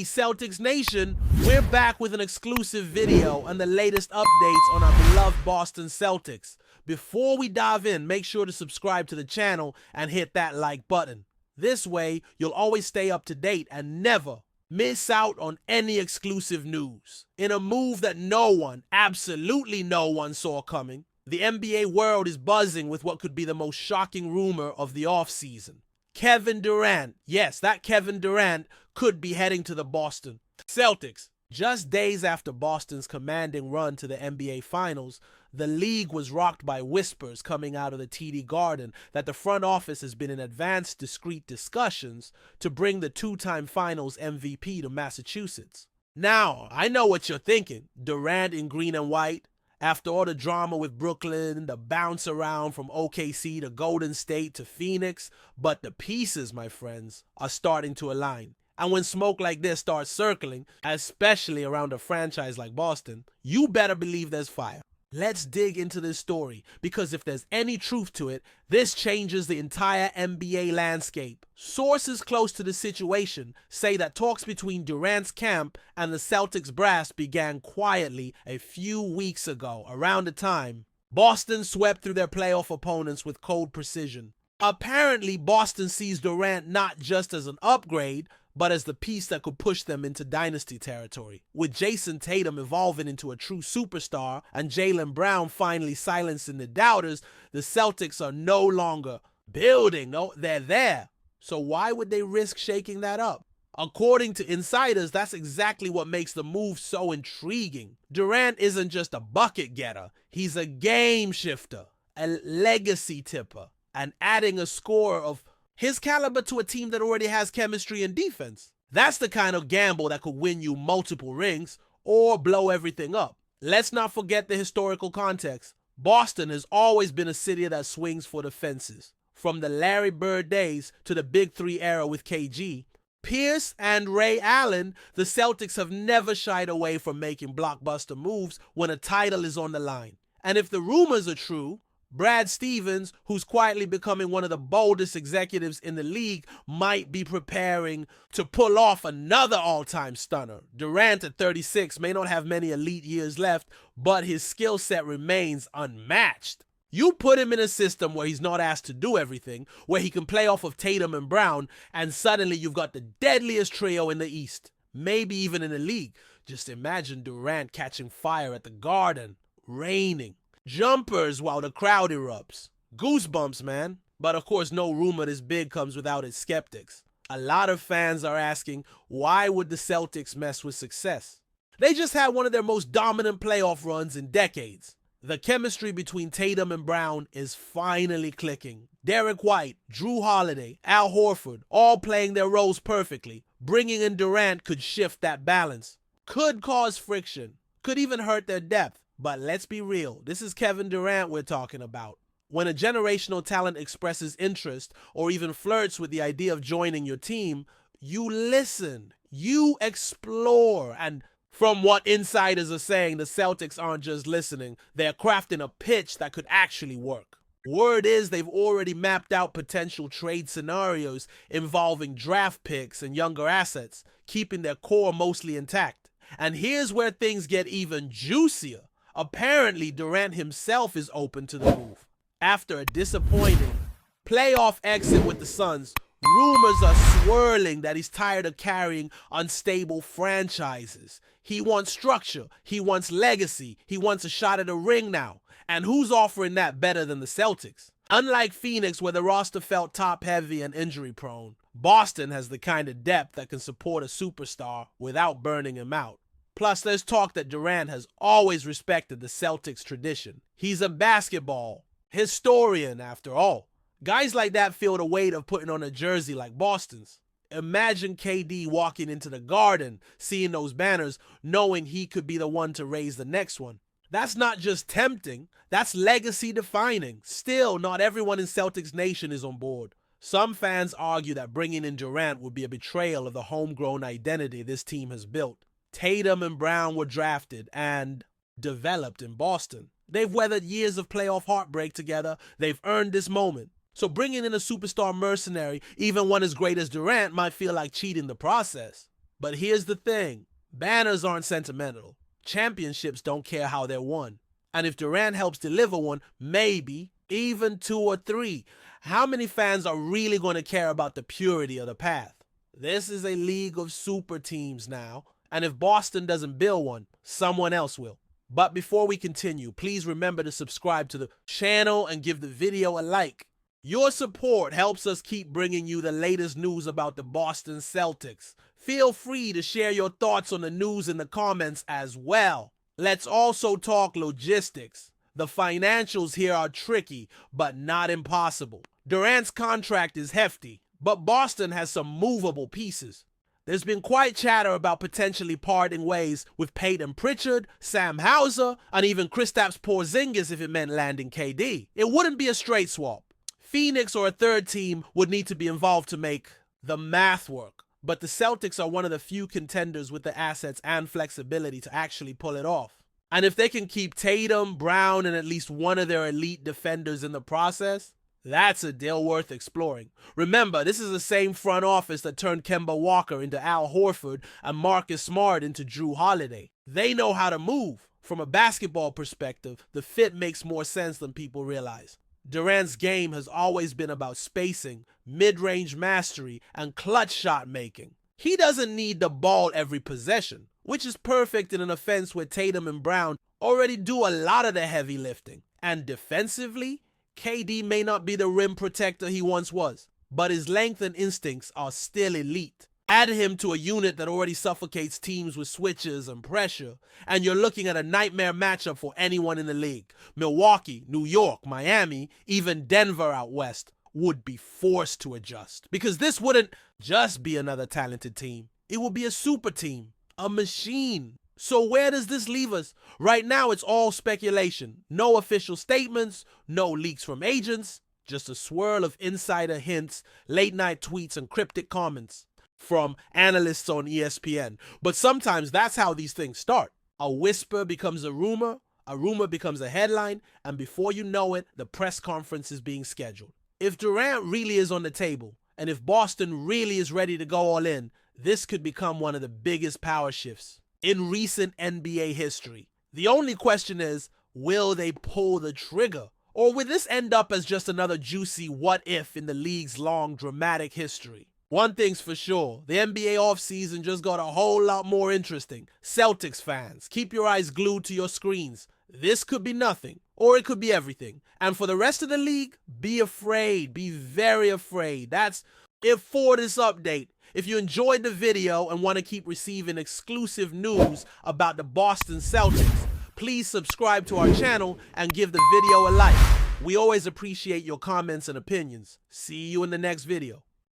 Hey Celtics Nation, we're back with an exclusive video and the latest updates on our beloved Boston Celtics. Before we dive in, make sure to subscribe to the channel and hit that like button. This way, you'll always stay up to date and never miss out on any exclusive news. In a move that no one, absolutely no one saw coming, the NBA world is buzzing with what could be the most shocking rumor of the offseason. Kevin Durant, yes, that Kevin Durant could be heading to the Boston Celtics. Just days after Boston's commanding run to the NBA Finals, the league was rocked by whispers coming out of the TD Garden that the front office has been in advanced, discreet discussions to bring the two-time Finals MVP to Massachusetts. Now, I know what you're thinking. Durant in green and white. After all the drama with Brooklyn, the bounce around from OKC to Golden State to Phoenix, but the pieces, my friends, are starting to align. And when smoke like this starts circling, especially around a franchise like Boston, you better believe there's fire. Let's dig into this story, because if there's any truth to it, this changes the entire NBA landscape. Sources close to the situation say that talks between Durant's camp and the Celtics brass began quietly a few weeks ago, around the time Boston swept through their playoff opponents with cold precision. Apparently, Boston sees Durant not just as an upgrade, but as the piece that could push them into dynasty territory. With Jason Tatum evolving into a true superstar and Jaylen Brown finally silencing the doubters, the Celtics are no longer building. No, they're there. So why would they risk shaking that up? According to insiders, that's exactly what makes the move so intriguing. Durant isn't just a bucket getter. He's a game shifter, a legacy tipper, and adding a scorer of his caliber to a team that already has chemistry and defense. That's the kind of gamble that could win you multiple rings or blow everything up. Let's not forget the historical context. Boston has always been a city that swings for the fences. From the Larry Bird days to the Big Three era with KG, Pierce and Ray Allen, the Celtics have never shied away from making blockbuster moves when a title is on the line. And if the rumors are true, Brad Stevens, who's quietly becoming one of the boldest executives in the league, might be preparing to pull off another all-time stunner. Durant at 36 may not have many elite years left, but his skill set remains unmatched. You put him in a system where he's not asked to do everything, where he can play off of Tatum and Brown, and suddenly you've got the deadliest trio in the East, maybe even in the league. Just imagine Durant catching fire at the Garden, raining. Jumpers while the crowd erupts. Goosebumps, man. But of course, no rumor this big comes without its skeptics. A lot of fans are asking, why would the Celtics mess with success? They just had one of their most dominant playoff runs in decades. The chemistry between Tatum and Brown is finally clicking. Derek White, Drew Holiday, Al Horford, all playing their roles perfectly. Bringing in Durant could shift that balance. Could cause friction. Could even hurt their depth. But let's be real, this is Kevin Durant we're talking about. When a generational talent expresses interest or even flirts with the idea of joining your team, you listen, you explore. And from what insiders are saying, the Celtics aren't just listening, they're crafting a pitch that could actually work. Word is they've already mapped out potential trade scenarios involving draft picks and younger assets, keeping their core mostly intact. And here's where things get even juicier. Apparently, Durant himself is open to the move. After a disappointing playoff exit with the Suns, rumors are swirling that he's tired of carrying unstable franchises. He wants structure, he wants legacy, he wants a shot at a ring now. And who's offering that better than the Celtics? Unlike Phoenix, where the roster felt top-heavy and injury-prone, Boston has the kind of depth that can support a superstar without burning him out. Plus, there's talk that Durant has always respected the Celtics tradition. He's a basketball historian, after all. Guys like that feel the weight of putting on a jersey like Boston's. Imagine KD walking into the Garden, seeing those banners, knowing he could be the one to raise the next one. That's not just tempting, that's legacy defining. Still, not everyone in Celtics Nation is on board. Some fans argue that bringing in Durant would be a betrayal of the homegrown identity this team has built. Tatum and Brown were drafted and developed in Boston. They've weathered years of playoff heartbreak together. They've earned this moment. So bringing in a superstar mercenary, even one as great as Durant, might feel like cheating the process. But here's the thing. Banners aren't sentimental. Championships don't care how they're won. And if Durant helps deliver one, maybe, even 2 or 3, how many fans are really going to care about the purity of the path? This is a league of super teams now, and if Boston doesn't build one, someone else will. But before we continue, please remember to subscribe to the channel and give the video a like. Your support helps us keep bringing you the latest news about the Boston Celtics. Feel free to share your thoughts on the news in the comments as well. Let's also talk logistics. The financials here are tricky, but not impossible. Durant's contract is hefty, but Boston has some movable pieces. There's been quite chatter about potentially parting ways with Peyton Pritchard, Sam Hauser, and even Kristaps Porzingis if it meant landing KD. It wouldn't be a straight swap. Phoenix or a third team would need to be involved to make the math work. But the Celtics are one of the few contenders with the assets and flexibility to actually pull it off. And if they can keep Tatum, Brown, and at least one of their elite defenders in the process, that's a deal worth exploring. Remember, this is the same front office that turned Kemba Walker into Al Horford and Marcus Smart into Drew Holiday. They know how to move. From a basketball perspective, the fit makes more sense than people realize. Durant's game has always been about spacing, mid-range mastery, and clutch shot making. He doesn't need the ball every possession, which is perfect in an offense where Tatum and Brown already do a lot of the heavy lifting. And defensively, KD may not be the rim protector he once was, but his length and instincts are still elite. Add him to a unit that already suffocates teams with switches and pressure, and you're looking at a nightmare matchup for anyone in the league. Milwaukee, New York, Miami, even Denver out west would be forced to adjust. Because this wouldn't just be another talented team. It would be a super team, a machine. So where does this leave us? Right now, it's all speculation. No official statements, no leaks from agents, just a swirl of insider hints, late-night tweets, and cryptic comments from analysts on ESPN. But sometimes that's how these things start. A whisper becomes a rumor becomes a headline, and before you know it, the press conference is being scheduled. If Durant really is on the table, and if Boston really is ready to go all in, this could become one of the biggest power shifts in recent NBA history. The only question is, will they pull the trigger? Or will this end up as just another juicy what if in the league's long dramatic history? One thing's for sure, the NBA offseason just got a whole lot more interesting. Celtics fans, keep your eyes glued to your screens. This could be nothing, or it could be everything. And for the rest of the league, be afraid, be very afraid. That's it for this update. If you enjoyed the video and want to keep receiving exclusive news about the Boston Celtics, please subscribe to our channel and give the video a like. We always appreciate your comments and opinions. See you in the next video.